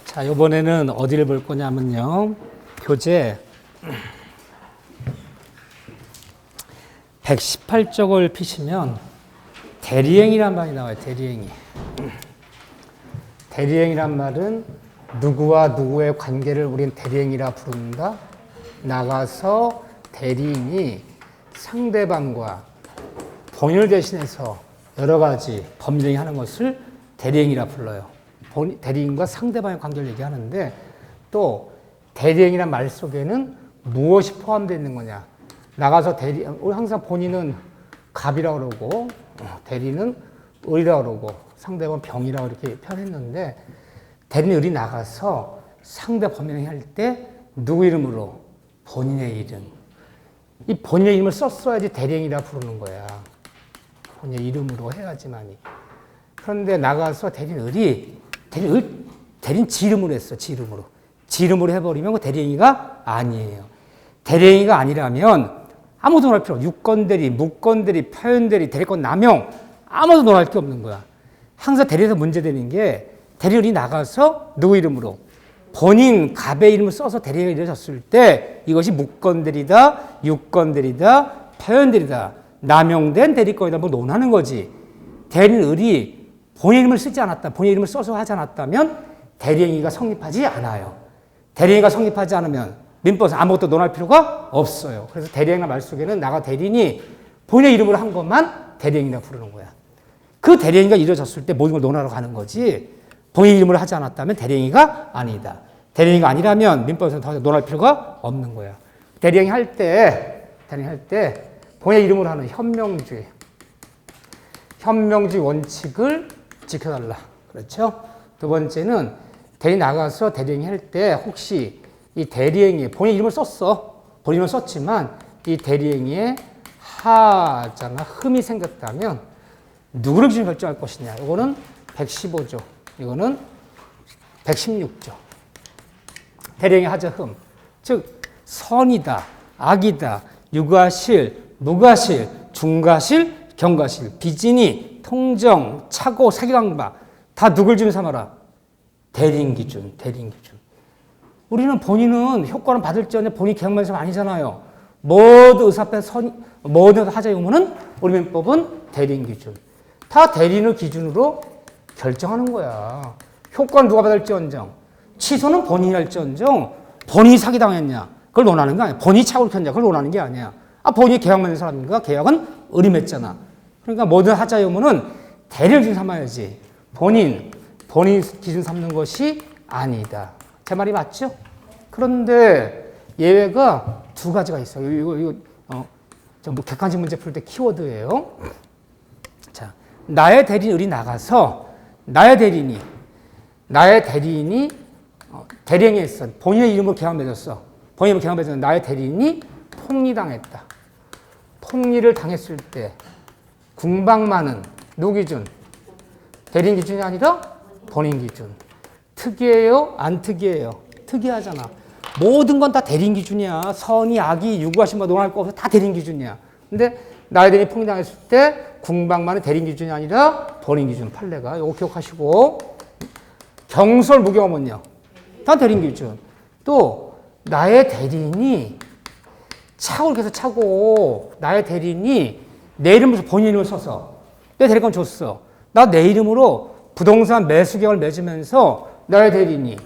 자, 이번에는 어디를 볼 거냐면요. 교재 118쪽을 피시면 대리행이란 말이 나와요. 대리행이. 대리행이란 말은 누구와 누구의 관계를 우린 대리행이라 부른다. 나가서 대리인이 상대방과 본인을 대신해서 여러 가지 법률행위 하는 것을 대리행이라 불러요. 대리인과 상대방의 관계를 얘기하는데 또 대리행이란 말 속에는 무엇이 포함되어 있는 거냐. 나가서 우리 항상 본인은 갑이라고 그러고 대리는 을이라고 그러고 상대방은 병이라고 이렇게 표현했는데 대리는 을이 나가서 상대 법률행위 할 때 누구 이름으로? 본인의 이름. 이 본인의 이름을 썼어야지 대리행이라 부르는 거야. 본인의 이름으로 해야지만이. 그런데 나가서 대리는 을이 대리는 지 이름으로 했어. 지 이름으로. 지 이름으로 해버리면 그 대리행위가 아니에요. 대리행위가 아니라면 아무도 논할 필요 없어. 유권대리, 무권대리, 표현대리, 대리권 남용 아무도 논할 게 없는 거야. 항상 대리에서 문제되는 게 대리인이 나가서 누구 이름으로? 본인 갑의 이름을 써서 대리행위가 이루어졌을 때 이것이 무권대리다, 유권대리다, 표현대리다, 남용된 대리권이다 뭐 논하는 거지. 대리인 을이 본인 이름을 쓰지 않았다, 본인 이름을 써서 하지 않았다면 대리행위가 성립하지 않아요. 대리행위가 성립하지 않으면 민법에서 아무것도 논할 필요가 없어요. 그래서 대리행위 말 속에는 나가 대리인이 본인의 이름으로 한 것만 대리행위라고 부르는 거야. 그 대리행위가 이루어졌을 때 모든 걸 논하러 가는 거지 본인 이름으로 하지 않았다면 대리행위가 아니다. 대리행위가 아니라면 민법에서는 더 논할 필요가 없는 거야. 대리행위 할 때 본인 이름으로 하는 현명주의 원칙을 지켜달라. 그렇죠? 두 번째는 대리 나가서 대리행위 할 때 혹시 이 대리행위에 본인 이름을 썼어. 본인 이름을 썼지만 이 대리행위에 하자나 흠이 생겼다면 누구를 기준으로 결정할 것이냐. 이거는 115조. 이거는 116조. 대리행위 하자 흠. 즉 선이다, 악이다, 유가실, 무가실, 중가실, 경가실, 비진이, 통정, 착오, 사기강박 다 누굴 기준 삼아라? 대리인 기준. 우리는 본인은 효과는 받을지언정 본인 계약만에서 아니잖아요. 모든 의사표 모든 하자 의무는 우리 민법은 대리인 기준. 다 대리인을 기준으로 결정하는 거야. 효과는 누가 받을지언정, 취소는 본인이 할지언정 본인이 사기당했냐 그걸 논하는 게 아니야. 본인이 착오를 켰냐 그걸 논하는 게 아니야. 본인이 계약 맺는 사람인가 계약은 의리맺잖아. 그러니까 모든 하자 의무는 대리를 기준 삼아야지 본인 기준 삼는 것이 아니다. 제 말이 맞죠? 그런데 예외가 두 가지가 있어요. 이거 객관식 문제 풀 때 키워드예요. 자, 나의 대리인 을이 나가서 나의 대리인이 대리행위했어. 본인의 이름으로 계약 맺었어. 본인의 이름으로 계약 맺었는데 나의 대리인이 폭리당했다. 폭리를 당했을 때 궁방만은 누구 기준? 대리인 기준이 아니라 본인 기준. 특이해요? 안 특이해요? 특이하잖아. 모든 건 다 대리인 기준이야. 선이, 악이, 유구하신 뭐 논할 거 없어. 다 대리인 기준이야. 근데 나의 대리인이 폭리당했을 때 궁방만은 대리인 기준이 아니라 본인 기준. 판례가. 이거 기억하시고. 경솔, 무경험은요? 다 대리인 기준. 또 나의 대리인이 착오를 계속 차고 나의 대리인이 내 이름으로 본인 이름을 써서 내 대리권 줬어. 나 내 이름으로 부동산 매수 계약을 맺으면서 나의 대리인이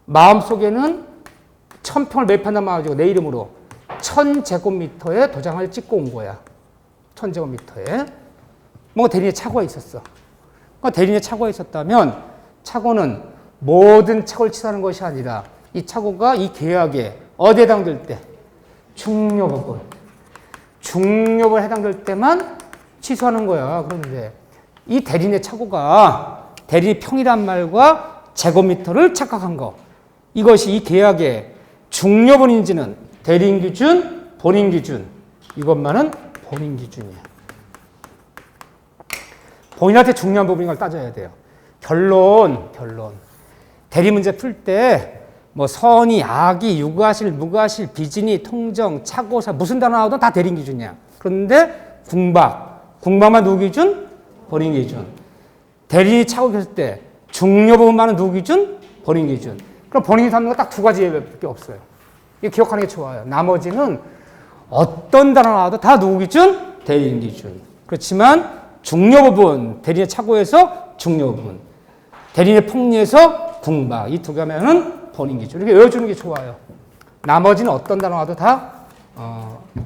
마음속에는 1000평을 매입한단 말이죠. 내 이름으로 1000제곱미터에 도장을 찍고 온 거야. 1000제곱미터에. 뭔가 대리인의 착오가 있었어. 그러니까 대리인의 착오가 있었다면 착오는 모든 착오를 취소하는 것이 아니라 이 착오가 이 계약에 어디에 해당될 때? 중요법을 해당될 때만 취소하는 거야. 그런데 이 대리인의 착오가 대리인의 평이란 말과 제곱미터를 착각한 거. 이것이 이 계약의 중요본인지는 대리인 기준, 본인 기준. 이것만은 본인 기준이야. 본인한테 중요한 부분인 걸 따져야 돼요. 결론. 대리 문제 풀 때 뭐 선이, 악이, 유가실, 무가실, 비진이, 통정, 착오사 무슨 단어 나오든 다 대리인 기준이야. 그런데 궁박만 누구 기준? 본인 기준. 대리인이 착오를 했을 때 중요 부분만은 누구 기준? 본인 기준. 그럼 본인이 삼는 거 딱 두 가지밖에 없어요. 이거 기억하는 게 좋아요. 나머지는 어떤 단어 나와도 다 누구 기준? 대리인 기준. 그렇지만 중요 부분, 대리인의 착오에서 중요 부분, 대리인의 폭리에서 궁박, 이 두 개면은 본인 기준. 이렇게 외워주는 게 좋아요. 나머지는 어떤 단어 나와도 다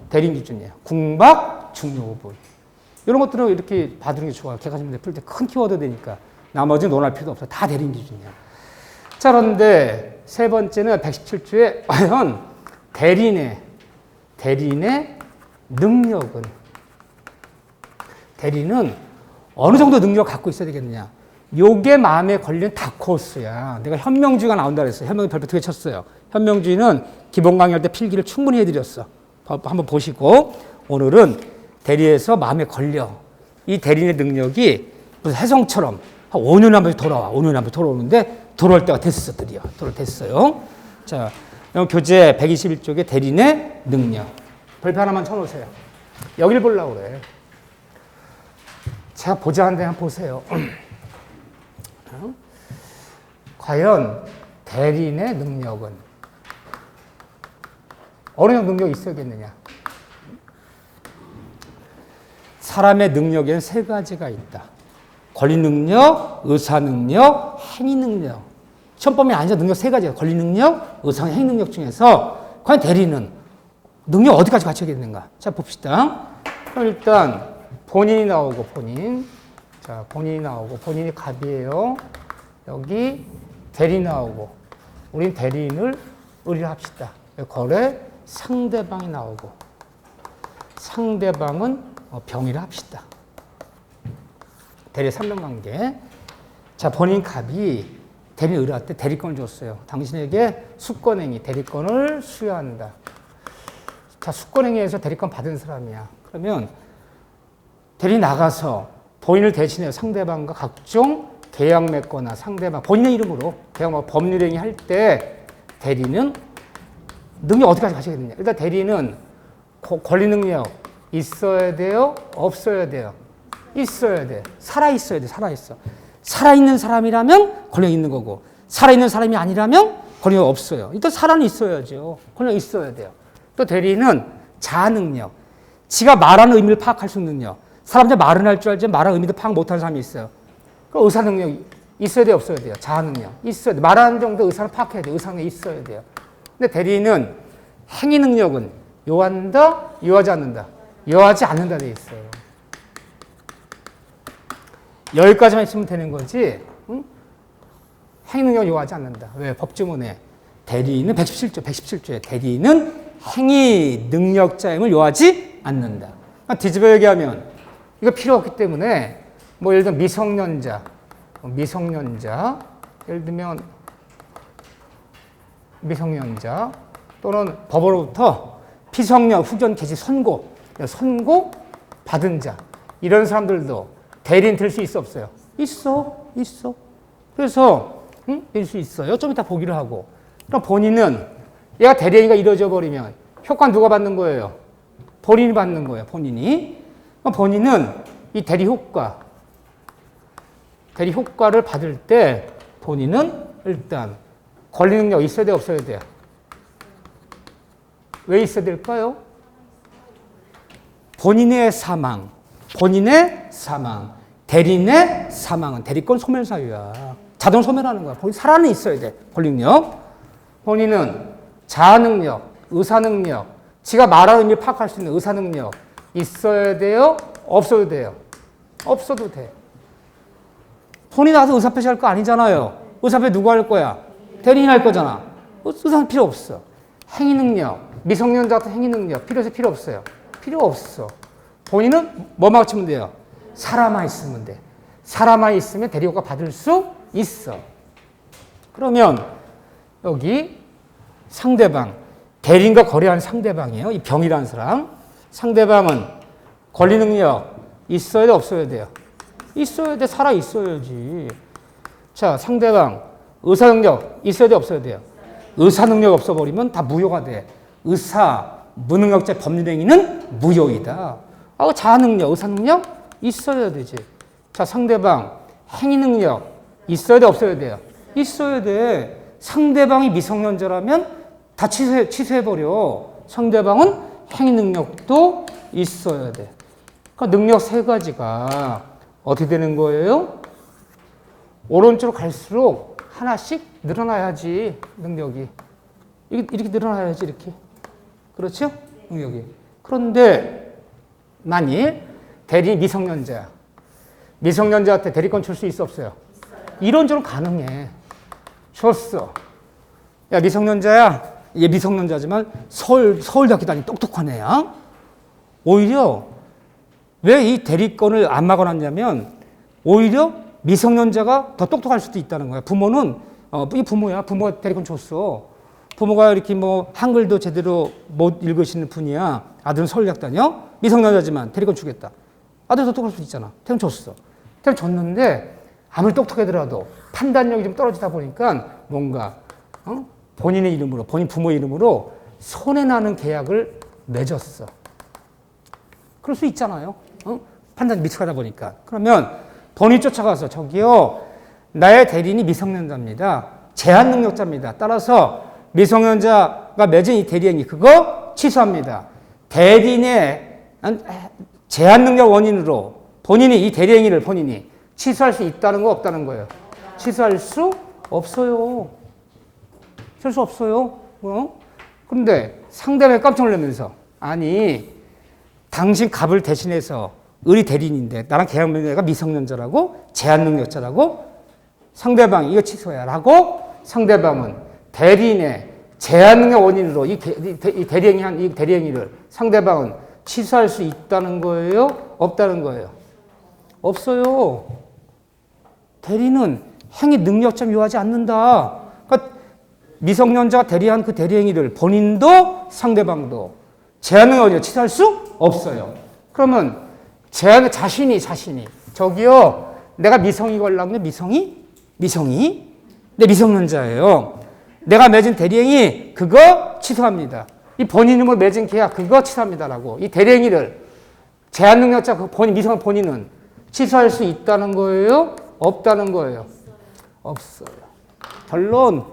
대리인 기준이에요. 궁박, 중요 부분. 이런 것들은 이렇게 봐두는 게 좋아요. 객관식 문제 풀 때 큰 키워드 되니까. 나머지는 논할 필요도 없어요. 다 대리인 기준이야. 자, 그런데 세 번째는 117조에 과연 대리인의 능력은, 대리인은 어느 정도 능력을 갖고 있어야 되겠느냐. 요게 마음에 걸린 다크호스야. 내가 현명주의가 나온다 그랬어요. 현명주의 별표 2개 쳤어요. 현명주의는 기본 강의할 때 필기를 충분히 해드렸어. 한번 보시고, 오늘은 대리에서 마음에 걸려. 이 대리인의 능력이 무슨 혜성처럼 한 5년에 한 번씩 돌아와. 5년에 한 번씩 돌아오는데 돌아올 때가 됐어, 드디어. 됐어요. 자, 교재 121쪽에 대리인의 능력. 별표 하나만 쳐놓으세요. 여기를 보려고 그래. 제가 보자 한데 한번 보세요. 과연 대리인의 능력은 어느 정도 능력이 있어야겠느냐. 사람의 능력에는 세 가지가 있다. 권리 능력, 의사 능력, 행위 능력. 시험범위 아니죠. 능력 세 가지예요. 권리 능력, 의사, 행위 능력 중에서 과연 대리인은 능력 어디까지 갖춰야겠는가. 자, 봅시다. 그럼 일단 본인이 나오고 본인. 자, 본인이 나오고 본인이 갑이에요. 여기 대리 나오고 우린 대리인을 의뢰합시다. 거래 상대방이 나오고 상대방은 병의를 합시다. 대리 3명 관계. 자, 본인 갑이 대리인 의뢰할 때 대리권을 줬어요. 당신에게 수권행위, 대리권을 수여한다. 자, 수권행위에서 대리권 받은 사람이야. 그러면 대리 나가서 본인을 대신해 상대방과 각종 계약 맺거나 상대방 본인의 이름으로 계약 법률행위 할 때 대리는 능력 어디까지 가시겠느냐. 일단 대리는 권리 능력 있어야 돼요? 없어야 돼요? 있어야 돼. 살아있어야 돼. 살아있어. 살아있는 사람이라면 권력이 있는 거고 살아있는 사람이 아니라면 권력이 없어요. 일단 살아는 있어야죠. 권력이 있어야 돼요. 또 대리는 자아 능력. 지가 말하는 의미를 파악할 수 있는 능력. 사람들 말은 할 줄 알지 말하는 의미도 파악 못하는 사람이 있어요. 그 의사 능력이 있어야 돼요? 없어야 돼요? 자아 능력. 있어야 돼. 말하는 정도 의사를 파악해야 돼요. 의사 능력이 있어야 돼요. 근데 대리는 행위 능력은 요한다? 요하지 않는다? 요하지 않는다 돼 있어요. 여기까지만 있으면 되는 거지. 응? 행위 능력은 요하지 않는다. 왜? 법조문에 대리인은 117조에 대리인은 행위 능력자임을 요하지 않는다. 뒤집어 얘기하면 이거 필요 없기 때문에 뭐 예를 들면 미성년자 예를 들면 미성년자 또는 법으로부터 피성년 후견 개시 선고 받은 자 이런 사람들도 대리인 될 수 있어 없어요? 있어. 그래서 될 수 있어요. 좀 이따 보기로 하고. 그럼 본인은 얘가 대리인가 이루어져 버리면 효과는 누가 받는 거예요? 본인이 받는 거예요. 본인이. 그럼 본인은 이 대리 효과를 받을 때 본인은 일단 권리 능력 있어야 돼요? 없어야 돼요? 왜 있어야 될까요? 본인의 사망, 대리인의 사망은 대리권 소멸 사유야. 자동 소멸하는 거야. 본인 살아는 있어야 돼. 권리 능력. 본인은 자아 능력, 의사 능력, 지가 말하는 의미를 파악할 수 있는 의사 능력 있어야 돼요? 없어도 돼요? 없어도 돼. 본인이 나가서 의사표시 할 거 아니잖아요. 의사표시 누구 할 거야? 대리인 할 거잖아. 의사는 필요 없어. 행위 능력, 미성년자 같은 행위 능력 필요 없어요? 필요 없어. 본인은 뭐만 갖추면 돼요? 살아만 있으면 돼. 살아만 있으면 대리효과 받을 수 있어. 그러면 여기 상대방, 대리인과 거래하는 상대방이에요. 이 병이라는 사람. 상대방은 권리 능력 있어야 돼, 없어야 돼요? 있어야 돼, 살아 있어야지. 자, 상대방 의사 능력 있어야 돼, 없어야 돼요? 의사 능력 없어버리면 다 무효가 돼. 무능력자 법률행위는 무효이다. 자아 능력, 의사 능력 있어야 되지. 자, 상대방 행위 능력 있어야 돼, 없어야 돼요? 있어야 돼. 상대방이 미성년자라면 다 취소해버려. 상대방은 행위 능력도 있어야 돼. 그러니까 능력 세 가지가 어떻게 되는 거예요? 오른쪽으로 갈수록 하나씩 늘어나야지, 능력이. 이렇게 늘어나야지, 이렇게. 그렇죠? 능력이. 그런데 만일 대리인이 미성년자야. 미성년자한테 대리권 줄 수 있어, 없어요? 이론적으로 가능해. 줬어. 야, 미성년자야. 얘 미성년자지만 서울대학교 다니 똑똑한 애야. 오히려 왜 이 대리권을 안 막아놨냐면 오히려 미성년자가 더 똑똑할 수도 있다는 거야. 부모는 이 부모야. 부모가 대리권 줬어. 부모가 이렇게 뭐 한글도 제대로 못 읽으시는 분이야. 아들은 서울대학 다녀. 미성년자지만 대리권 주겠다. 아들도 똑똑할 수도 있잖아. 대리권 줬어. 대리권 줬는데 아무리 똑똑하더라도 판단력이 좀 떨어지다 보니까 뭔가 본인의 이름으로, 본인 부모의 이름으로 손해나는 계약을 맺었어. 그럴 수 있잖아요. 판단이 미숙하다 보니까. 그러면 본인이 쫓아가서 저기요, 나의 대리인이 미성년자입니다. 제한 능력자입니다. 따라서 미성년자가 맺은 이 대리행위 그거 취소합니다. 대리인의 제한 능력 원인으로 본인이 이 대리행위를 본인이 취소할 수 있다는 거 없다는 거예요. 취소할 수 없어요. 취소할 수 없어요. 그런데 상대방이 깜짝 놀라면서 아니 당신 갑을 대신해서 의리 대리인인데 나랑 계약 맺은 애가 미성년자라고 제한 능력자라고 상대방이 이거 취소해야 라고 상대방은 대리인의 제한 능력 원인으로 이 대리행위 한 이 대리행위를 상대방은 취소할 수 있다는 거예요? 없다는 거예요? 없어요. 대리는 행위 능력점 요하지 않는다. 그러니까 미성년자가 대리한 그 대리행위를 본인도 상대방도 제한 능력 원인으로 취소할 수 없어요. 그러면 제한 자신이 저기요 내가 미성이 걸렸는데 미성이 내 미성년자예요. 내가 맺은 대리행위 그거 취소합니다. 이 본인으로 맺은 계약 그거 취소합니다라고 이 대리행위를 제한 능력자 미성 본인은 취소할 수 있다는 거예요? 없다는 거예요? 없어요. 결론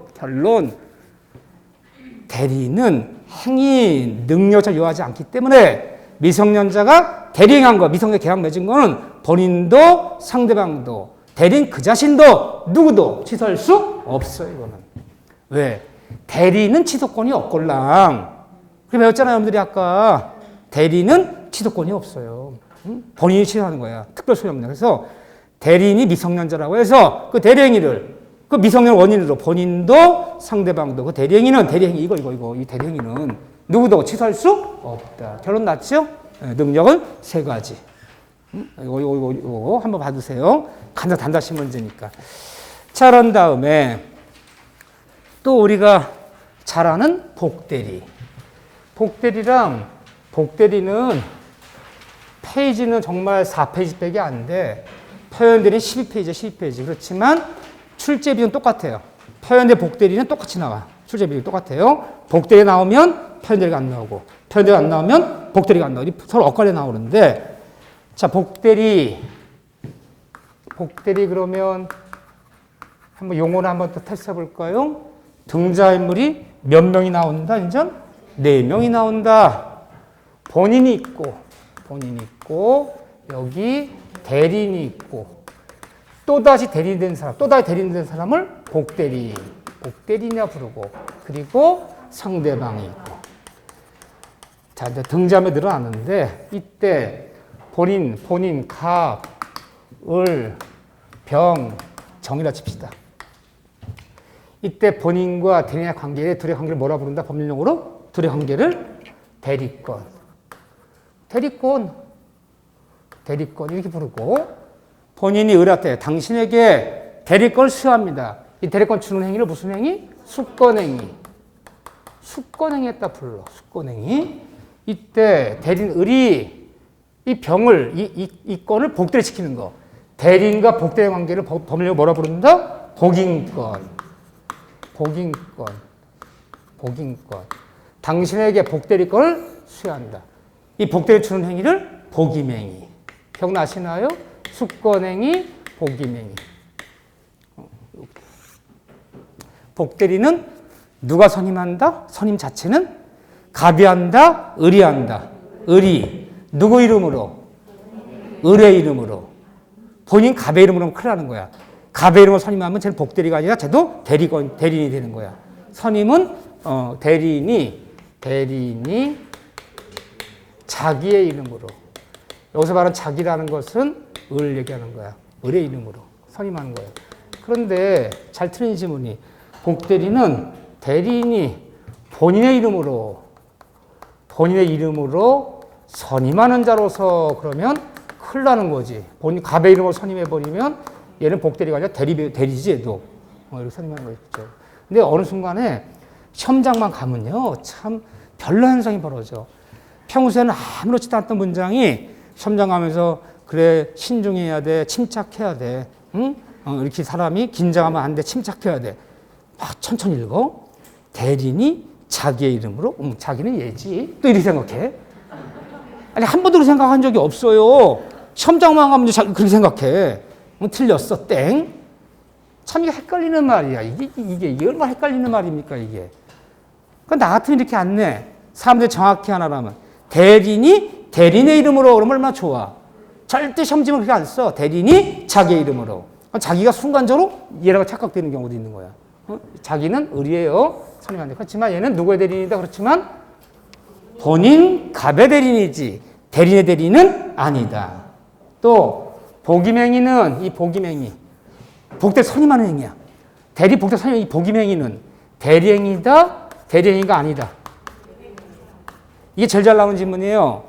대리는 행위 능력자 요하지 않기 때문에 미성년자가 대리행한 거 미성년 계약 맺은 거는 본인도 상대방도 대리인 그 자신도 누구도 취소할 수 없어요. 이거는 왜? 대리는 취소권이 없걸랑 그렇게 배웠잖아요. 여러분들이 아까 대리는 취소권이 없어요. 본인이 취소하는 거야. 특별 소유없는. 그래서 대리인이 미성년자라고 해서 그 대리행위를 그 미성년 원인으로 본인도 상대방도 그 대리행위는 대리행위 이거 이 대리행위는 누구도 취소할 수 없다. 결론 났죠? 능력은 세 가지. 이거 한번 봐주세요. 단다시 문제니까. 자, 그런 다음에 또 우리가 잘 아는 복대리. 복대리는 페이지는 정말 4페이지밖에 안 돼. 표현들이 12페이지. 그렇지만 출제 비율은 똑같아요. 표현대 복대리는 똑같이 나와. 출제 비율이 똑같아요. 복대리 나오면 표현대리가 안 나오고, 표현대리가 안 나오면 복대리가 안 나오고, 서로 엇갈려 나오는데, 자, 복대리 그러면 한번 용어를 한번 또 테스트 해볼까요? 등장인물이 몇 명이 나온다, 이제? 4명이 나온다. 본인이 있고, 여기 대리인이 있고, 또다시 대리된 사람을 복대리냐 부르고, 그리고 상대방이 있고. 자, 이제 등장에 늘어났는데, 이때 본인, 갑, 을, 병, 정이라 칩시다. 이때 본인과 대리인의 관계를, 둘의 관계를 뭐라 부른다? 법률용어로? 둘의 관계를 대리권 이렇게 부르고, 본인이 의뢰할 당신에게 대리권을 수여합니다. 이 대리권 주는 행위를 무슨 행위? 수권행위 했다 불러. 수권행위. 이때 대리인 의리 이 병을 이 건을 복대리 시키는 거. 대리인과 복대리 관계를 법률용어로 뭐라 부른다? 복인권. 당신에게 복대리권을 수여한다. 이 복대리 주는 행위를 복임행위. 기억나시나요? 수권행위, 복임행위. 복대리는 누가 선임한다? 선임 자체는 갑이한다, 을이한다. 을이 누구 이름으로? 을의 이름으로. 본인 갑의 이름으로 하면 큰일 나는 거야. 갑의 이름으로 선임하면 쟤는 복대리가 아니라 쟤도 대리인이 되는 거야. 선임은 대리인이 자기의 이름으로. 여기서 말하는 자기라는 것은 을 얘기하는 거야. 을의 이름으로 선임하는 거야. 그런데 잘 틀린 지문이 복대리는 대리인이 본인의 이름으로 선임하는 자로서 그러면 큰일 나는 거지. 본인 갑의 이름으로 선임해버리면 얘는 복대리가 아니라 대리지 얘도. 이렇게 선임하는 거죠. 근데 어느 순간에 시험장만 가면요. 참 별로 현상이 벌어져. 평소에는 아무렇지도 않던 문장이 시험장 가면서 그래 신중해야 돼. 침착해야 돼. 응? 이렇게 사람이 긴장하면 안 돼. 침착해야 돼. 막 천천히 읽어. 대리인이 자기의 이름으로 자기는 얘지. 또 이렇게 생각해. 아니 한 번도 생각한 적이 없어요. 시험장만 가면 그렇게 생각해. 틀렸어. 땡. 참 이게 헷갈리는 말이야. 이게 얼마나 헷갈리는 말입니까 이게. 나 같으면 이렇게 안 내. 사람들이 정확히 하나라면 대리인이 대리인의 이름으로 그러면 얼마나 좋아. 절대 시험지문 그렇게 안 써. 대리인이 자기의 이름으로. 자기가 순간적으로 얘라고 착각되는 경우도 있는 거야. 자기는 을이에요. 선임한데. 그렇지만 얘는 누구의 대리인이다. 그렇지만 본인 갑의 대리인이지 대리인의 대리인은 아니다. 또 복임행위는 이 복임행위. 복대 선임하는 행위야. 대리 복대 선임 이 복임행위는 대리행위다. 대리행위가 아니다. 이게 제일 잘 나오는 질문이에요.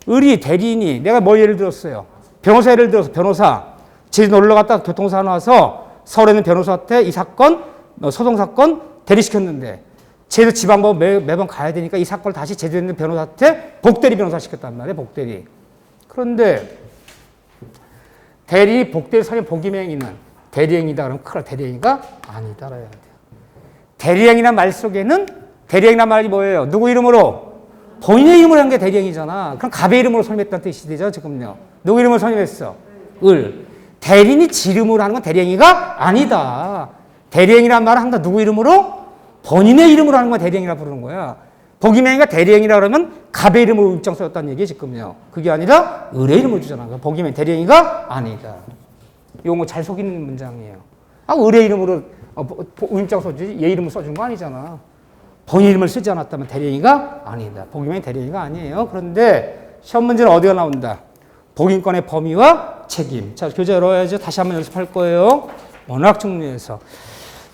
을이 대리인이 내가 뭐 예를 들었어요. 변호사 예를 들어서 변호사 제주도 놀러 갔다가 교통사고 나서 서울에 있는 변호사한테 이 사건 소송사건 대리시켰는데 제주도 지방법 매번 가야 되니까 이 사건을 다시 제주도에 있는 변호사한테 복대리 변호사 시켰단 말이에요. 복대리. 그런데 대리 복대리 선임 복임행위는 대리행위다 그러면 큰일 대리행위가 아니다 그래야 돼요. 대리행위란 말 속에는 대리행위란 말이 뭐예요? 누구 이름으로? 본인의 이름으로 한 게 대리행위잖아. 그럼 갑의 이름으로 선임했다는 뜻이 되죠, 지금요. 누구 이름으로 선임했어? 을. 대리인이 지 이름으로 하는 건 대리행위가 아니다. 대리행위란 말은 항상 누구 이름으로? 본인의 이름으로 하는 건 대리행위라 부르는 거야. 복임행위가 대리행위라 그러면 갑의 이름으로 입장 써였다는 얘기예요, 지금요. 그게 아니라 을의 이름을 주잖아. 복임행위 대리행위가 아니다. 이거 잘 속이는 문장이에요. 을의 이름으로 입장 써주지 얘 이름을 써준 거 아니잖아. 본인 이름을 쓰지 않았다면 대리행위가 아니다. 복임행위 대리행위가 아니에요. 그런데 시험 문제는 어디가 나온다? 복인권의 범위와 책임. 자, 교재 열어야죠. 다시 한번 연습할 거예요. 원학 정리에서.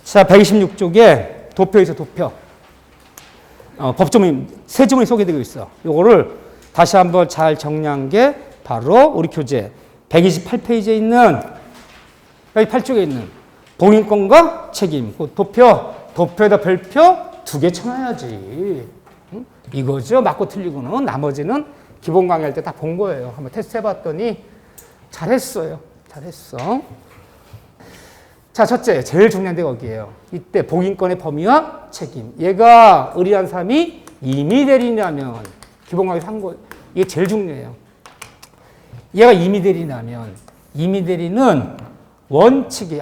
자, 126쪽에 도표 있어, 도표. 법조문, 세 지문이 소개되고 있어. 요거를 다시 한번 잘 정리한 게 바로 우리 교재 128페이지에 있는, 여기 8쪽에 있는 복인권과 책임. 그 도표에다 별표 2개 쳐놔야지. 응? 이거죠. 맞고 틀리고는. 나머지는 기본 강의할 때 다 본 거예요. 한번 테스트 해봤더니 잘했어요. 잘했어. 자, 첫째, 제일 중요한 데 거기에요. 이때 복인권의 범위와 책임. 얘가 의리한 사람이 임의 대리인이라면 기본 강의에서 한 거, 이게 제일 중요해요. 얘가 임의 대리인이라면 임의 대리는 원칙이,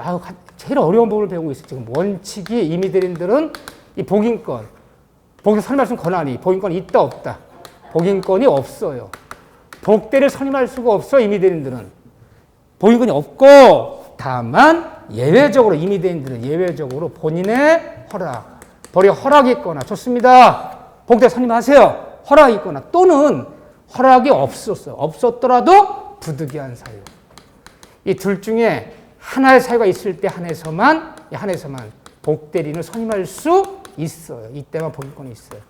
제일 어려운 부분을 배우고 있어요. 지금 원칙이 임의 대리인들은 이 복인권, 선임할 수 있는 권한이, 복인권이 있다 없다. 복인권이 없어요. 복대를 선임할 수가 없어, 임의 대리인들은. 복인권이 없고, 다만 예외적으로 임의 대리인들은 예외적으로 본인의 허락, 본인의 허락이 있거나, 좋습니다. 복대 선임하세요. 허락이 있거나, 또는 허락이 없었더라도 부득이한 사유. 이 둘 중에 하나의 사유가 있을 때 한해서만 복대리인을 선임할 수 있어요. 이때만 복인권이 있어요.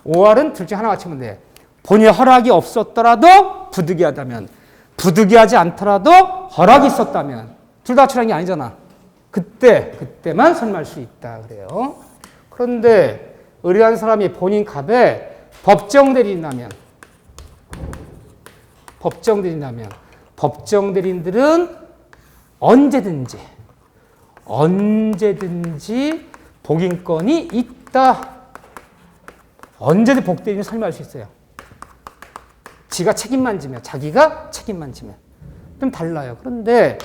5할은 둘 중에 하나 맞추면 돼. 본인의 허락이 없었더라도 부득이하다면, 부득이하지 않더라도 허락이 있었다면, 둘 다 맞추라는 게 아니잖아. 그때만 선임할 수 있다 그래요. 그런데 의리한 사람이 본인 갑에 법정대리인이라면, 법정대리인들은 언제든지 복인권이 있다. 언제든 복대리인을 선임할 수 있어요. 자기가 책임만 지면. 좀 달라요. 그런데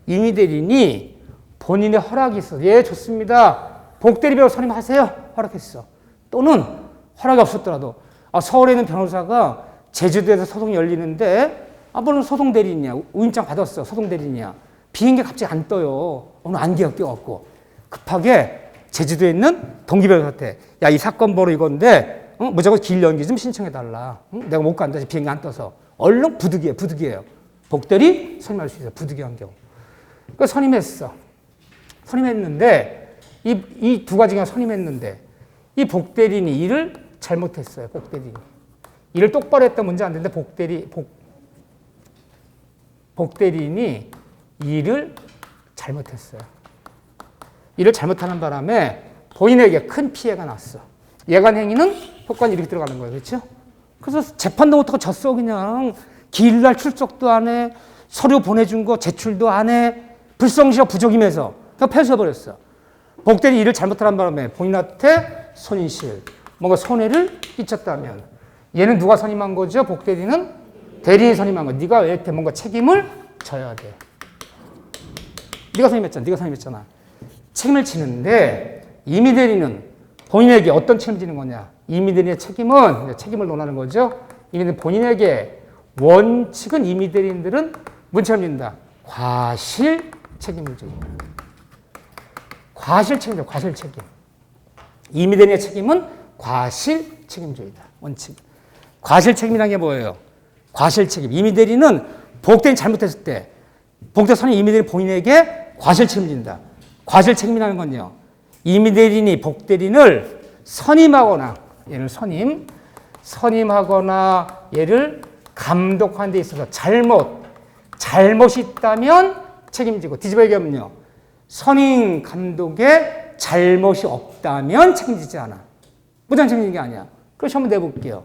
임의 대리인이 본인의 허락이 있어. 예, 좋습니다. 복대리배우 선임하세요. 허락했어. 또는 허락이 없었더라도 서울에 있는 변호사가 제주도에서 소송이 열리는데 물론 소송 대리인이야. 우임장 받았어. 소송 대리인이야. 비행기 갑자기 안 떠요. 오늘 안개가 껴갖고 급하게 제주도에 있는 동기 변호사한테 야, 이 사건 번호 이건데 무조건 길 연기 좀 신청해달라. 내가 못 간다. 비행기 안 떠서. 얼른 부득이에요. 복대리 선임할 수 있어요. 부득이한 경우. 그 선임했어. 선임했는데 이 두 가지가 선임했는데 이 복대리인이 일을 잘못했어요. 복대리인이. 일을 똑바로 했다 문제 안 되는데 복대리인이 일을 잘못했어요. 일을 잘못하는 바람에 본인에게 큰 피해가 났어. 예간행위는 효과는 이렇게 들어가는 거예요. 그렇죠? 그래서 재판도 못하고 졌어. 그냥 기일날 출석도 안 해. 서류 보내준 거 제출도 안 해. 불성실하고 부족임해서 그냥 폐쇄해버렸어. 복대리 일을 잘못하는 바람에 본인한테 손실, 뭔가 손해를 끼쳤다면 얘는 누가 선임한 거죠? 복대리는 대리인이 선임한 거. 네가 얘한테 뭔가 책임을 져야 돼. 네가 선임했잖아. 책임을 지는데 이미 대리는 본인에게 어떤 책임을 지는 거냐? 이미 대리의 책임을 논하는 거죠. 이미 대리 본인에게 원칙은 이미 대리인들은 뭔 책임을 진다? 과실 책임을 져요. 과실 책임. 이미 대리의 책임은 과실 책임주의다. 원칙. 과실 책임이라는 게 뭐예요? 과실 책임. 이미 대리는 복대리인이 잘못했을 때 복대 선임 이미 대리 본인에게 과실 책임을 진다. 과실 책임이라는 건요. 이미 대리인이 복대리인을 선임하거나 얘를 선임하거나 얘를 감독하는 데 있어서 잘못이 있다면 책임지고 뒤집어 얘기하면요. 선임 감독에 잘못이 없다면 책임지지 않아. 무조건 책임지는 게 아니야. 그래서 한번 내볼게요.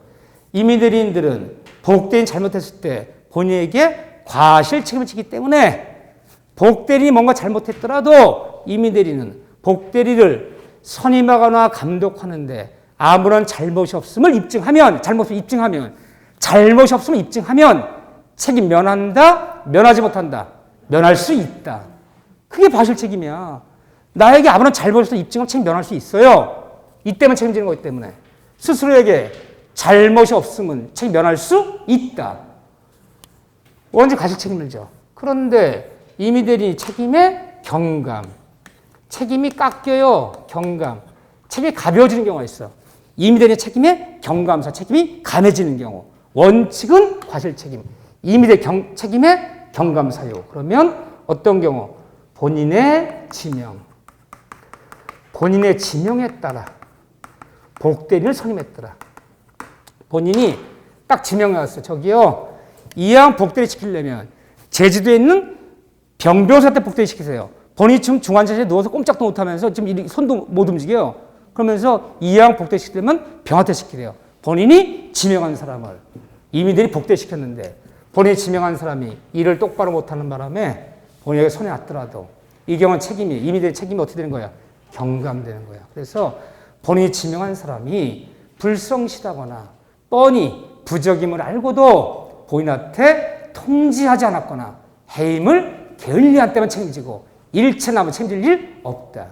이미 대리인들은 복대리인 잘못했을 때 본인에게 과실 책임을 지기 때문에 복대리인이 뭔가 잘못했더라도 이미 대리는 복대리를 선임하거나 감독하는데 아무런 잘못이 없음을 입증하면 책임 면한다? 면하지 못한다? 면할 수 있다. 그게 과실 책임이야. 나에게 아무런 잘못이 없어 입증하면 책임 면할 수 있어요. 이 때문에 책임지는 거기 때문에. 스스로에게 잘못이 없으면 책임 면할 수 있다. 언제 과실 책임을 져. 그런데 이미 대리인 책임의 경감. 책임이 깎여요. 경감. 책임이 가벼워지는 경우가 있어. 이미 대리인 책임의 경감사. 책임이 감해지는 경우. 원칙은 과실 책임. 이미 대리인 책임의 경감사유. 그러면 어떤 경우? 본인의 지명에 따라 복대리인을 선임했더라. 본인이 딱 지명해 왔어. 저기요. 이왕 복대리 시키려면 제주도에 있는 병변호사한테 복대리 시키세요. 본인이 지금 중환자실에 누워서 꼼짝도 못하면서 지금 손도 못 움직여요. 그러면서 이왕 복대리 시키려면 병한테 시키래요. 본인이 지명한 사람을 이미들이 복대리 시켰는데 본인이 지명한 사람이 일을 똑바로 못하는 바람에 본인에게 손해 났더라도 이 경우는 이미들의 책임이 어떻게 되는 거야? 경감되는 거야. 그래서 본인이 지명한 사람이 불성실하거나 뻔히 부적임을 알고도 본인한테 통지하지 않았거나 해임을 게을리한 때만 책임지고 일체 남은 책임질 일 없다.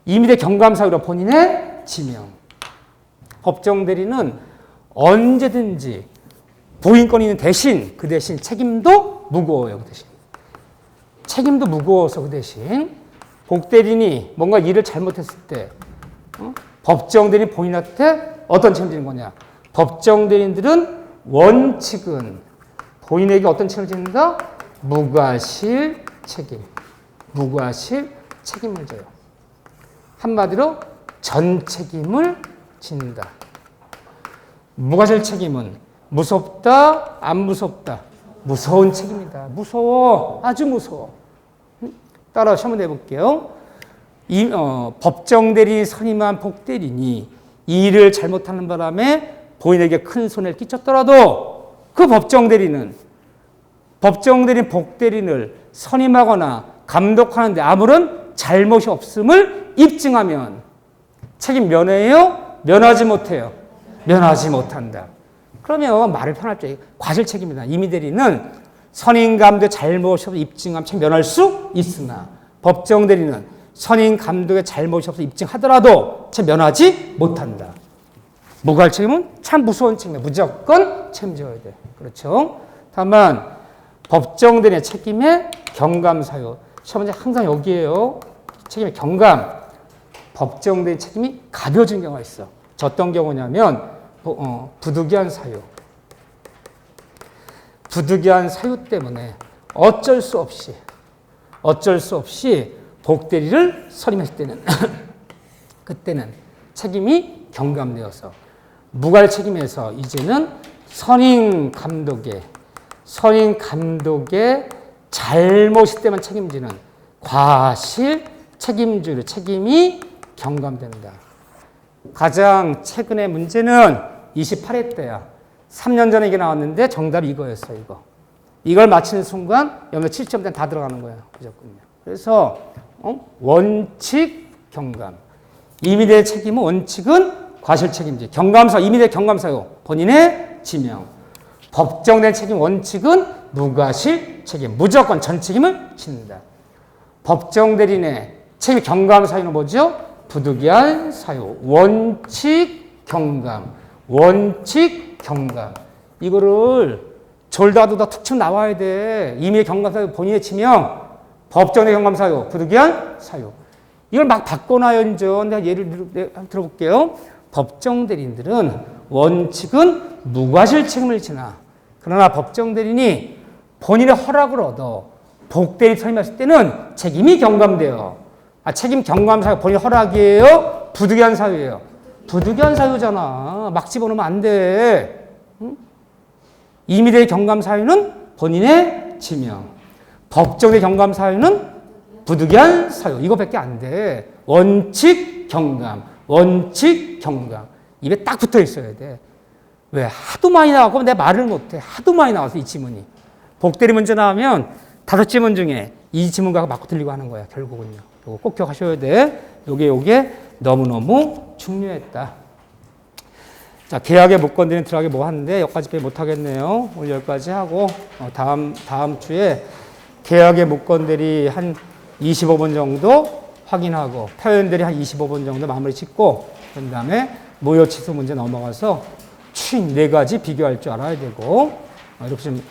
이미대 경감사유로 본인의 지명. 법정 대리는 언제든지 부인권이 있는 대신 그 대신 책임도 무거워요. 그 대신. 책임도 무거워서 그 대신 복대리인이 뭔가 일을 잘못했을 때 법정 대리인 본인한테 어떤 책임을 지는 거냐. 법정 대리인들은 원칙은 본인에게 어떤 책임을 짓는다? 무과실 책임. 무과실 책임을 져요. 한마디로 전 책임을 짓는다. 무과실 책임은 무섭다, 안 무섭다? 무서운 책임이다. 무서워. 아주 무서워. 따라서 한번 해볼게요. 법정 대리인 선임한 복대리인이 일을 잘못하는 바람에 본인에게 큰 손해를 끼쳤더라도 그 법정 대리인 복대리인을 선임하거나 감독하는데 아무런 잘못이 없음을 입증하면 책임 면해요? 면하지 못해요? 면하지 못한다. 그러면 말을 편할 때 과실 책임이다. 이미 대리는 선임 감독 잘못이 없어 입증하면 책임 면할 수 있으나 법정 대리는 선임 감독의 잘못이 없어 입증하더라도 면하지 못한다. 무고할 책임은 참 무서운 책임이야. 무조건 책임져야 돼. 그렇죠? 다만 법정 대리의 책임의 경감사유. 시험 문제 항상 여기에요. 책임의 경감. 법정 대리 책임이 가벼워진 경우가 있어. 저 어떤 경우냐면 부득이한 사유. 부득이한 사유 때문에 어쩔 수 없이 복대리를 선임했을 때는 그때는 책임이 경감되어서 무고할 책임에서 이제는 선임 감독의 잘못이 때만 책임지는 과실 책임주의 책임이 경감된다. 가장 최근의 문제는 28회 때야. 3년 전에 이게 나왔는데 정답이 이거였어, 이거. 이걸 맞히는 순간 여기서 70점대는 다 들어가는 거예요. 무조건요. 그래서 원칙 경감. 임의대 책임은 원칙은 과실 책임지. 경감사, 임의대 경감사요. 본인의 지명. 법정된 책임 원칙은 무과실 책임. 무조건 전 책임을 진다. 법정 대리인의 책임 경감사유는 뭐죠? 부득이한 사유. 원칙 경감. 원칙 경감. 이거를 졸다도다 툭 치면 나와야 돼. 임의의 경감사유 본인의 지명. 법정의 경감사유. 부득이한 사유. 이걸 막 바꿔놔요. 내가 예를 들어볼게요. 법정 대리인들은 원칙은 무과실 책임을 지나. 그러나 법정 대리인이 본인의 허락을 얻어 복대리 선임했을 때는 책임이 경감돼요. 책임 경감사유 본인 허락이에요? 부득이한 사유예요? 부득이한 사유잖아. 막 집어넣으면 안 돼. 응? 임의대 경감사유는 본인의 지명. 법정의 경감사유는 부득이한 사유. 이거밖에 안 돼. 원칙 경감. 원칙 경감. 입에 딱 붙어 있어야 돼. 왜? 하도 많이 나와서 내가 말을 못해. 하도 많이 나와서 이 지문이. 복대리 문제 나오면 5지문 중에 이 지문과 맞고 틀리고 하는 거야. 결국은요. 이거 꼭 기억하셔야 돼. 요게 너무너무 중요했다. 자, 계약에 못 건드리는 들어가게 뭐 하는데 여기까지 못 하겠네요. 오늘 여기까지 하고 다음 주에 계약에 못 건드리 한 25번 정도 확인하고 표현들이 한 25번 정도 마무리 짓고 그 다음에 모여 취소 문제 넘어가서 총 4가지 비교할 줄 알아야 되고 이렇게 좀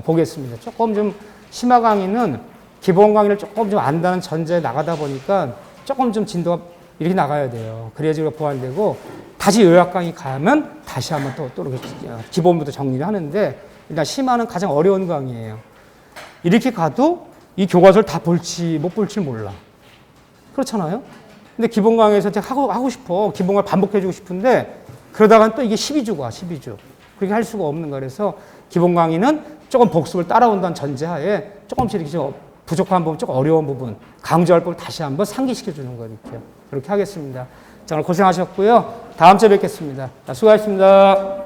보겠습니다. 조금 좀 심화 강의는 기본 강의를 조금 좀 안다는 전제에 나가다 보니까 조금 좀 진도가 이렇게 나가야 돼요. 그래야지 우리가 보완되고 다시 요약 강의 가면 다시 한번 또 이렇게 기본부터 정리를 하는데 일단 심화는 가장 어려운 강의예요. 이렇게 가도 이 교과서를 다 볼지 못 볼지 몰라. 그렇잖아요? 근데 기본 강의에서 제가 하고 싶어. 기본 강의 반복해주고 싶은데 그러다간 또 이게 12주 가, 12주. 그렇게 할 수가 없는 거야. 그래서 기본 강의는 조금 복습을 따라온다는 전제하에 조금씩 이렇게 좀 부족한 부분, 조금 어려운 부분, 강조할 부분 다시 한번 상기시켜주는 거니까요. 그렇게 하겠습니다. 자, 오늘 고생하셨고요. 다음 주에 뵙겠습니다. 자, 수고하셨습니다.